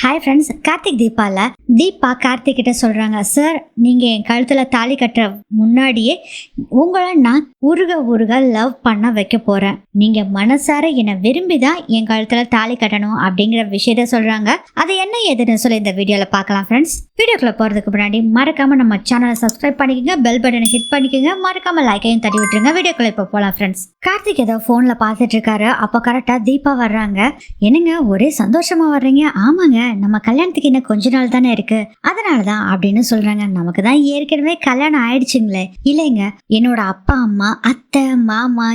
Hi friends, Karthik Deepa Karthik கிட்ட சொல்கிறாங்க, sir நீங்கள் என் கழுத்தில் தாலி கட்டுற முன்னாடியே உங்களை நான் உருக லவ் பண்ண வைக்க போகிறேன். நீங்கள் மனசார என்னை விரும்பி தான் என் கழுத்தில் தாலி கட்டணும் அப்படிங்கிற விஷயத்த சொல்கிறாங்க. அது என்ன ஏதுன்னு சொல்லி இந்த வீடியோவில் பார்க்கலாம் ஃப்ரெண்ட்ஸ். வீடியோக்குள்ளே போகிறதுக்கு முன்னாடி மறக்காமல் நம்ம சேனலை சப்ஸ்கிரைப் பண்ணிக்கோங்க, பெல் பட்டனை ஹிட் பண்ணிக்கோங்க, மறக்காமல் லைக்கையும் தட்டி விட்டுருங்க. வீடியோக்குள்ளே இப்போ போகலாம் ஃப்ரெண்ட்ஸ். கார்த்திக் ஏதோ ஃபோனில் பார்த்துட்டு இருக்காரு. அப்போ கரெக்டாக தீபா வர்றாங்க. என்னங்க ஒரே சந்தோஷமாக வர்றீங்க? ஆமாங்க, நம்ம கல்யாணத்துக்கு இன்னும் கொஞ்ச நாள் தானே இருக்கு, அதனாலதான் அப்படின்னு சொல்றாங்க. நமக்கு தான் ஏற்கனவே கல்யாணம் ஆயிடுச்சுங்களே. இல்லைங்க, என்னோட அப்பா அம்மா அத்தை மாமா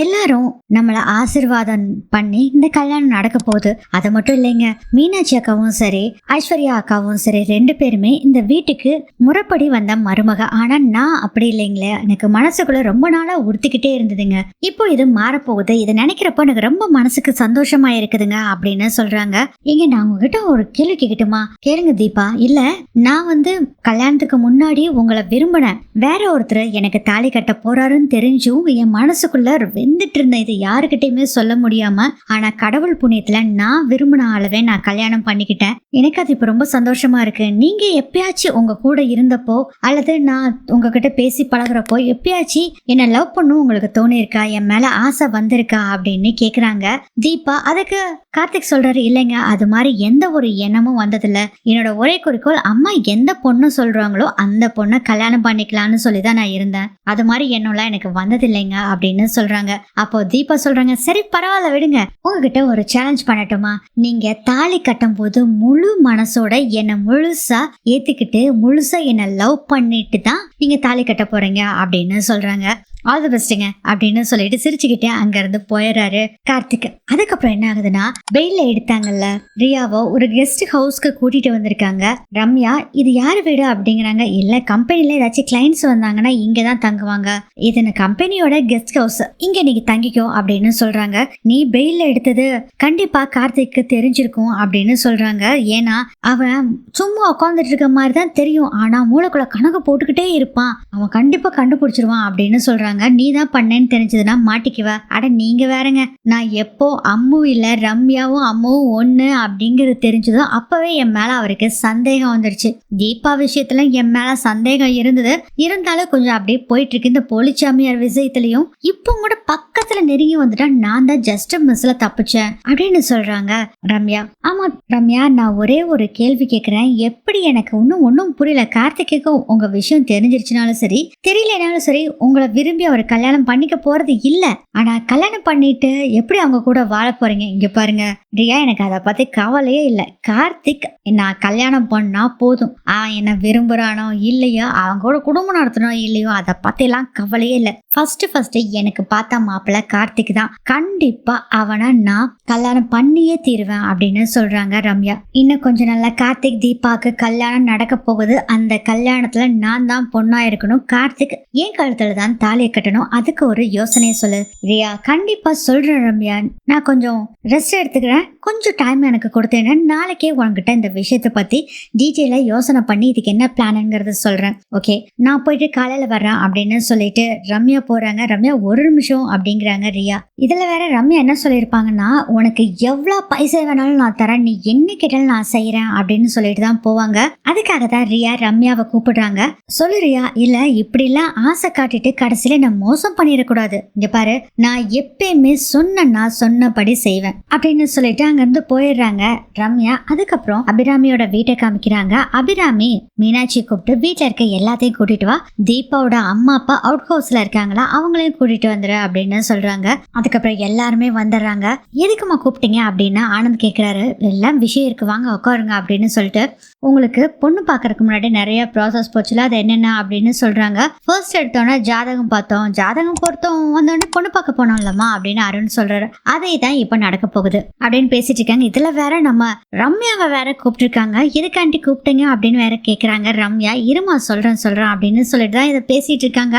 எல்லாரும் நம்மளை ஆசீர்வாதம் பண்ணி இந்த கல்யாணம் நடக்க போகுது. அது மட்டும் இல்லைங்க, மீனாட்சி அக்காவும் சரி ஐஸ்வர்யா அக்காவும் சரி ரெண்டு பேருமே இந்த வீட்டுக்கு முறைப்படி வந்த மருமக. ஆனா நான் அப்படி இல்லைங்களே, எனக்கு மனசுக்குள்ள ரொம்ப நாளா உறுத்திக்கிட்டே இருந்ததுங்க. இப்போ இது மாறப்போகுது. இதை நினைக்கிறப்ப எனக்கு ரொம்ப மனசுக்கு சந்தோஷமா இருக்குதுங்க அப்படின்னு சொல்றாங்க. இங்க நான் உங்ககிட்ட ஒரு கேள்வி கேட்கட்டுமா? கேளுங்க தீபா. இல்ல, நான் கல்யாணத்துக்கு முன்னாடி உங்களை விரும்பினேன், வேற ஒருத்தர் எனக்கு தாலி கட்ட போறாருன்னு தெரிஞ்சும் என் மனசுக்குள்ள வெந்துட்டு இருந்தேன். இது யாருக்கிட்டையுமே சொல்ல முடியாம, ஆனா கடவுள் புண்ணியத்துல நான் விரும்பின ஆளவே நான் கல்யாணம் பண்ணிக்கிட்டேன். எனக்கு அது இப்ப ரொம்ப சந்தோஷமா இருக்கு. நீங்க எப்பயாச்சும் உங்க கூட இருந்தப்போ அல்லது நான் உங்ககிட்ட பேசி பழகுறப்போ எப்பயாச்சும் என்ன லவ் பண்ணும் உங்களுக்கு தோணி இருக்கா, என் மேல ஆசை வந்திருக்கா அப்படின்னு கேக்குறாங்க தீபா. அதுக்கு கார்த்திக் சொல்றாரு, இல்லைங்க, அது மாதிரி எந்த ஒரு எண்ணமும் வந்ததில்ல. என்னோட ஒரே குறிக்கோள் அம்மா எந்த பொண்ணு சொல்றாங்களோ அந்த பொண்ணை கல்யாணம் பண்ணிக்கலாம்னு சொல்லிதான் நான் இருந்தேன். அது மாதிரி எண்ணம்லாம் எனக்கு வந்ததில்லைங்க அப்படின்னு சொல்றாங்க. அப்போ தீபா சொல்றாங்க, சரி பரவாயில்ல விடுங்க, உங்ககிட்ட ஒரு சேலஞ்ச் பண்ணட்டுமா? நீங்க தாலி கட்டும் போது முழு மனசோட என்ன முழுசா ஏத்துக்கிட்டு முழுசா என்ன லவ் பண்ணிட்டு தான் நீங்க தாலி கட்ட போறீங்க அப்படின்னு சொல்றாங்க. ஆல் தி பெஸ்ட்டுங்க அப்படின்னு சொல்லிட்டு சிரிச்சுக்கிட்டே அங்க இருந்து போயிடுறாரு கார்த்திக். அதுக்கப்புறம் என்ன ஆகுதுன்னா, பெயில எடுத்தாங்கல்ல ரியாவோ ஒரு கெஸ்ட் ஹவுஸ்க்கு கூட்டிட்டு வந்திருக்காங்க. ரம்யா, இது யாரு வீடு அப்படிங்கிறாங்க. இல்ல, கம்பெனில ஏதாச்சும் கிளைண்ட்ஸ் வந்தாங்கன்னா இங்கதான் தங்குவாங்க, இது கம்பெனியோட கெஸ்ட் ஹவுஸ், இங்க நீங்க தங்கிக்கோ அப்படின்னு சொல்றாங்க. நீ பெயில எடுத்தது கண்டிப்பா கார்த்திக்கு தெரிஞ்சிருக்கும் அப்படின்னு சொல்றாங்க. ஏன்னா அவன் சும்மா உட்காந்துட்டு இருக்க மாதிரி தான் தெரியும், ஆனா மூளைக்குள்ள கணக்கு போட்டுக்கிட்டே இருப்பான், அவன் கண்டிப்பா கண்டுபிடிச்சிருவான் அப்படின்னு சொல்றாங்க. நீ தான் பண்ணேன்னு தெரிஞ்சதுன்னா மாட்டிக்குவ. அட நீங்க வேறங்க, நான் எப்போ அம்மு இல்ல ரம்யாவும் அம்முவும் ஒண்ணு அப்படிங்கிறது தெரிஞ்சதும் அப்பவே என் மேல அவருக்கு சந்தேகம் வந்துருச்சு. தீபா விஷயத்துல என் மேல சந்தேகம் இருந்தது, இருந்தாலும் கொஞ்சம் அப்படியே போயிட்டு இருக்கு. இந்த போலிச்சாமியார் விஷயத்திலையும் இப்போ கூட பக்கத்துல நெருங்கி வந்துட்டா நான் தான் ஜஸ்ட் மிஸ்ல தப்பிச்சேன் அப்படின்னு சொல்றாங்க ரம்யா. ஆமா ரம்யா, நான் ஒரே ஒரு கேள்வி கேட்கிறேன், எப்படி எனக்கு ஒன்னும் புரியல. கார்த்திக்கு உங்க விஷயம் தெரிஞ்சிருச்சுனாலும் சரி தெரியலனாலும் சரி உங்களை விரும்பி அவர் கல்யாணம் பண்ணிக்க போறது இல்ல, ஆனா கல்யாணம் பண்ணிட்டு எப்படி அவங்க கூட வாழ போறீங்க? இங்க பாருங்க ரியா, எனக்கு அதை பத்தி கவலையே இல்ல. கார்த்திக் நான் கல்யாணம் பண்ணா போதும், அவன் என்ன விரும்புறானோ இல்லையோ, அவங்க கூட குடும்பம் நடத்தணும் இல்லையோ, அதை பத்தி எல்லாம் கவலையே இல்ல. ஃபர்ஸ்ட் எனக்கு பார்த்தா மாப்பிள்ள கார்த்திக் தான், கண்டிப்பா அவனை நான் கல்யாணம் பண்ணியே தீருவேன் அப்படின்னு சொல்றாங்க ரம்யா. இன்னும் கொஞ்ச நாள்ல கார்த்திக் தீபாக்கு கல்யாணம் நடக்க போகுது. அந்த கல்யாணத்துல நான் தான் பொண்ணா இருக்கணும், கார்த்திக் ஏன் கழுத்துல தான் தாலியை கட்டணும், அதுக்கு ஒரு யோசனையை சொல்லு. ரியா, கண்டிப்பா சொல்றேன் ரம்யா, நான் கொஞ்சம் ரெஸ்ட் எடுத்துக்கிறேன், கொஞ்சம் டைம் எனக்கு கொடுத்தேன்னா நாளைக்கே உங்ககிட்ட இந்த விஷயத்தை பத்தி டீட்டெயிலா யோசனை பண்ணி இதுக்கு என்ன பிளான்ங்கிறத சொல்றேன். ஓகே, நான் போயிட்டு காலையில வர்றேன் அப்படின்னு சொல்லிட்டு ரம்யா போறாங்க. ரம்யா ஒரு நிமிஷம் அப்படிங்கிறாங்க ரியா. இதுல வேற ரம்யா என்ன சொல்லியிருப்பாங்கன்னா, உனக்கு எவ்வளவு பைசா வேணாலும் நான் தரேன், நீ என்ன கேட்டாலும் நான் செய்யறேன் அப்படின்னு சொல்லிட்டு தான் போவாங்க. அதுக்காக தான் ரியா ரம்யாவை கூப்பிடுறாங்க. சொல்லு ரியா. இல்ல, இப்படி எல்லாம் ஆசை காட்டிட்டு கடைசியில நான் மோசம் பண்ணிடக்கூடாது. இங்க பாரு, நான் எப்பயுமே சொன்னபடி செய்வேன் அப்படின்னு சொல்லிட்டு அங்க இருந்து போயிடுறாங்க ரம்யா. அதுக்கப்புறம் அபிராமியோட வீட்டை காமிக்கிறாங்க. அபிராமி மீனாட்சி கூப்பிட்டு வீட்டுல இருக்க எல்லாத்தையும் கூட்டிட்டு வா, தீபாவோட அம்மா அப்பா அவுட் ஹவுஸ்ல இருக்காங்களா அவங்களையும் கூட்டிட்டு வந்துரு அப்படின்னு சொல்றாங்க. அதுக்கப்புறம் எல்லாருமே வந்துடுறாங்க. எதுக்குமா கூப்பிட்டீங்க அப்படின்னு ஆனந்த் கேட்கிறாரு. எல்லாம் விஷயம் இருக்கு, வாங்க உட்காருங்க அப்படின்னு சொல்லிட்டு, உங்களுக்கு பொண்ணு பாக்குறதுக்கு முன்னாடி நிறைய ப்ராசஸ் போச்சுல, அது என்னென்ன அப்படின்னு சொல்றாங்க. ஃபர்ஸ்ட் எடுத்தோன்னா ஜாதகம் பார்த்தோம், ஜாதகம் பொறுத்தோம் வந்தோடனே பொண்ணு பார்க்க போனோம்லம்மா அப்படின்னு அருண் சொல்றாரு. அதே தான் இப்ப நடக்க போகுது அப்படின்னு பேசிட்டு இருக்காங்க. இதுல வேற நம்ம ரம்யாவை வேற கூப்பிட்டு இருக்காங்க. எதுக்காண்டி கூப்பிட்டீங்க அப்படின்னு வேற கேக்குறாங்க ரம்யா. இருமா சொல்றேன் அப்படின்னு சொல்லிட்டு தான் இதை பேசிட்டு இருக்காங்க.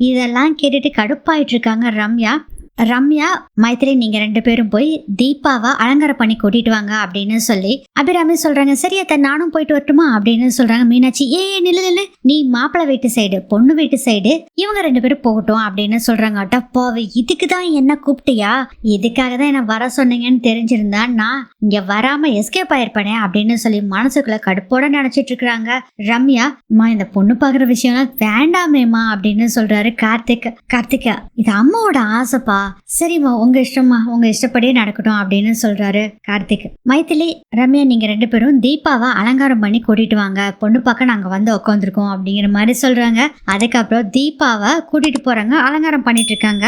இதெல்லாம் கேட்டுட்டு கடுப்பாயிட்டு இருக்காங்க ரம்யா. ரம்யா மைத்திலி நீங்க 2 பேரும் போய் தீபாவை அலங்காரம் பண்ணி கூட்டிட்டு வாங்க அப்படின்னு சொல்லி அபிராமி சொல்றாங்க. சரி அத்தை நானும் போயிட்டு வரட்டுமா அப்படின்னு சொல்றாங்க. மீனாட்சி நில்லு நீ மாப்பிள்ளை வீட்டு சைடு பொண்ணு வீட்டு சைடு இவங்க 2 பேரும் போகட்டும் அப்படின்னு சொல்றாங்க. அட்டப்பாவை இதுக்குதான் என்ன கூப்பிட்டியா, இதுக்காக தான் என்ன வர சொன்னீங்கன்னு தெரிஞ்சிருந்தா நான் இங்க வராம எஸ்கேப் ஆயிருப்பேனே அப்படின்னு சொல்லி மனசுக்குள்ள கடுப்போட நினைச்சிட்டு இருக்கிறாங்க. ரம்யா இந்த பொண்ணு பாக்குற விஷயம்லாம் வேண்டாமேமா அப்படின்னு சொல்றாரு கார்த்திகா இது அம்மாவோட ஆசைப்பா, சரிம்மா உங்க இஷ்டமா உங்க இஷ்டப்படியே நடக்கட்டும் அப்படின்னு சொல்றாரு கார்த்திக். மைத்திலி ரம்யா நீங்க 2 பேரும் தீபாவை அலங்காரம் பண்ணி கூட்டிட்டு வாங்க, பொண்ணு பார்க்க நாங்க வந்து உட்காந்துருக்கோம் அப்படிங்கிற மாதிரி சொல்றாங்க. அதுக்கப்புறம் தீபாவை கூட்டிட்டு போறாங்க, அலங்காரம் பண்ணிட்டு இருக்காங்க.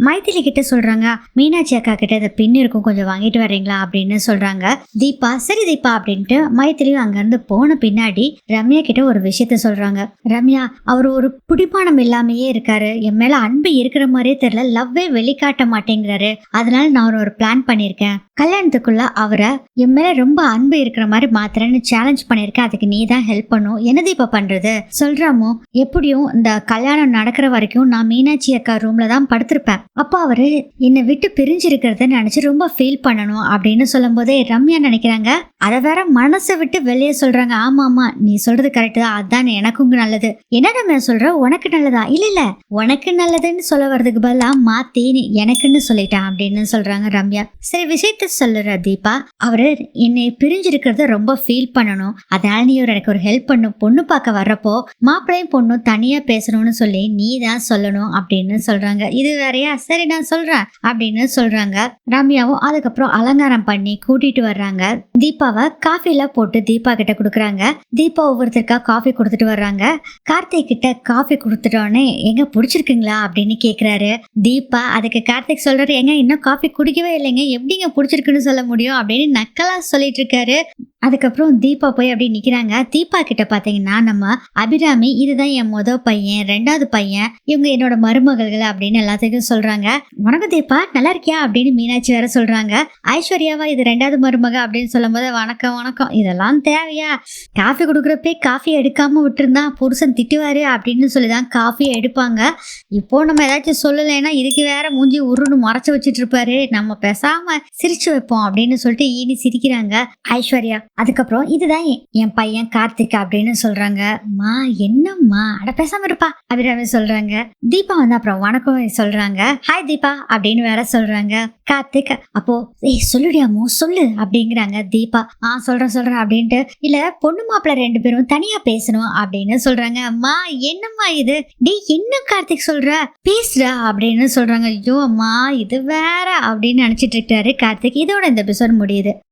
மைத்திலி கிட்ட சொல்றாங்க, மீனாட்சி அக்கா கிட்ட இந்த பின் இருக்கும் கொஞ்சம் வாங்கிட்டு வர்றீங்களா அப்படின்னு சொல்றாங்க. தீபா சரி தீபா அப்படின்ட்டு மைத்திலியும் அங்க இருந்து போன பின்னாடி ரம்யா கிட்ட ஒரு விஷயத்த சொல்றாங்க. ரம்யா அவர் ஒரு பிடிப்பானம் இல்லாமையே இருக்காரு, என் மேல அன்பு இருக்கிற மாதிரியே தெரியல, லவ்வே வெளிக்காட்ட மாட்டேங்கிறாரு, அதனால நான் ஒரு பிளான் பண்ணிருக்கேன், கல்யாணத்துக்குள்ள அவரை என் மேல ரொம்ப அன்பு இருக்கிற மாதிரி மாத்திரன்னு சேலஞ்ச் பண்ணிருக்கேன், அதுக்கு நீ தான் ஹெல்ப் பண்ணும். என்ன தீபா பண்றது சொல்றாமோ, எப்படியும் இந்த கல்யாணம் நடக்கிற வரைக்கும் நான் மீனாட்சி அக்கா ரூம்ல தான் படுத்திருப்பேன், அப்போ அவரு என்னை விட்டு பிரிஞ்சிருக்கிறத நினைச்சு ரொம்ப ஃபீல் பண்ணணும் அப்படின்னு சொல்லும் போதே ரம்யா நினைக்கிறாங்க, அதை வேற மனசை விட்டு வெளியே சொல்றாங்க. ஆமா நீ சொல்றது கரெக்ட் தான், அதான் எனக்கும் நல்லது. என்ன ரம்யா சொல்ற, உனக்கு நல்லதா? இல்ல உனக்கு நல்லதுன்னு சொல்ல வர்றதுக்கு பதிலா மாத்தி எனக்குன்னு சொல்லிட்டான் அப்படின்னு சொல்றாங்க ரம்யா. சரி விஷயத்த சொல்லுற தீபா, அவரு என்னை பிரிஞ்சிருக்கிறத ரொம்ப ஃபீல் பண்ணணும், அதனால நீ எனக்கு ஒரு ஹெல்ப் பண்ணும், பொண்ணு பார்க்க வர்றப்போ மாப்பிள்ளையும் பொண்ணும் தனியா பேசணும்னு சொல்லி நீ தான் சொல்லணும் அப்படின்னு சொல்றாங்க. இது வேறையா, சரி நான் சொல்றேன் அப்படின்னு சொல்றாங்க. ரம்யாவும் அதுக்கப்புறம் அலங்காரம் பண்ணி கூட்டிட்டு வர்றாங்க. தீபாவை காஃபில போட்டு தீபா கிட்ட குடுக்குறாங்க. தீபா ஒவ்வொருத்தருக்கா காஃபி கொடுத்துட்டு வர்றாங்க. கார்த்திக் கிட்ட காஃபி கொடுத்துட்டோன்னே எங்க பிடிச்சிருக்குங்களா அப்படின்னு கேக்குறாரு. தீபா அதுக்கு கார்த்திக் சொல்றாரு, எங்க இன்னும் காஃபி குடிக்கவே இல்லைங்க, எப்படிங்க பிடிச்சிருக்குன்னு சொல்ல முடியும் அப்படின்னு நக்கலா சொல்லிட்டு இருக்காரு. அதுக்கப்புறம் தீபா போய் அப்படி நிக்கிறாங்க. தீபா கிட்ட பாத்தீங்கன்னா நம்ம அபிராமி இதுதான் என் பையன், 2வது பையன், இவங்க என்னோட மருமகள்கள் அப்படின்னு எல்லாத்துக்கும் சொல்றாங்க. வணக்கம் தீபா நல்லா இருக்கியா அப்படின்னு மீனாட்சி வேற சொல்றாங்க. ஐஸ்வர்யாவா இது 2வது மருமக அப்படின்னு சொல்லும் போது வணக்கம் இதெல்லாம் தேவையா, காஃபி கொடுக்குறப்பே காஃபி எடுக்காம விட்டுருந்தா புருஷன் திட்டுவாரு அப்படின்னு சொல்லிதான் காஃபி எடுப்பாங்க. இப்போ நம்ம ஏதாச்சும் சொல்லலைன்னா இதுக்கு வேற மூஞ்சி உருன்னு மறைச்சு வச்சுட்டு இருப்பாரு, நம்ம பேசாம சிரிச்சு வைப்போம் அப்படின்னு சொல்லிட்டு ஈனி சிரிக்கிறாங்க ஐஸ்வர்யா. அதுக்கப்புறம் இதுதான் என் பையன் கார்த்திக் அப்படின்னு சொல்றாங்க. மா என்னம்மா அட பேசாம இருப்பா அபிராமி சொல்றாங்க. தீபா வந்து அப்புறம் வணக்கம் சொல்றாங்க. ஹாய் தீபா அப்படின்னு வேற சொல்றாங்க. கார்த்திக் அப்போ சொல்லுடியாமோ சொல்லு அப்படிங்கிறாங்க. தீபா சொல்றேன் அப்படின்ட்டு, இல்ல பொண்ணு மாப்பிள்ள 2 பேரும் தனியா பேசணும் அப்படின்னு சொல்றாங்க. அம்மா என்னம்மா இது, டே என்ன கார்த்திக் சொல்ற, பேசுறா அப்படின்னு சொல்றாங்க. ஐயோ அம்மா இது வேற அப்படின்னு நினைச்சிட்டு இருக்காரு கார்த்திக். இதோட இந்த எபிசோட் முடியுது.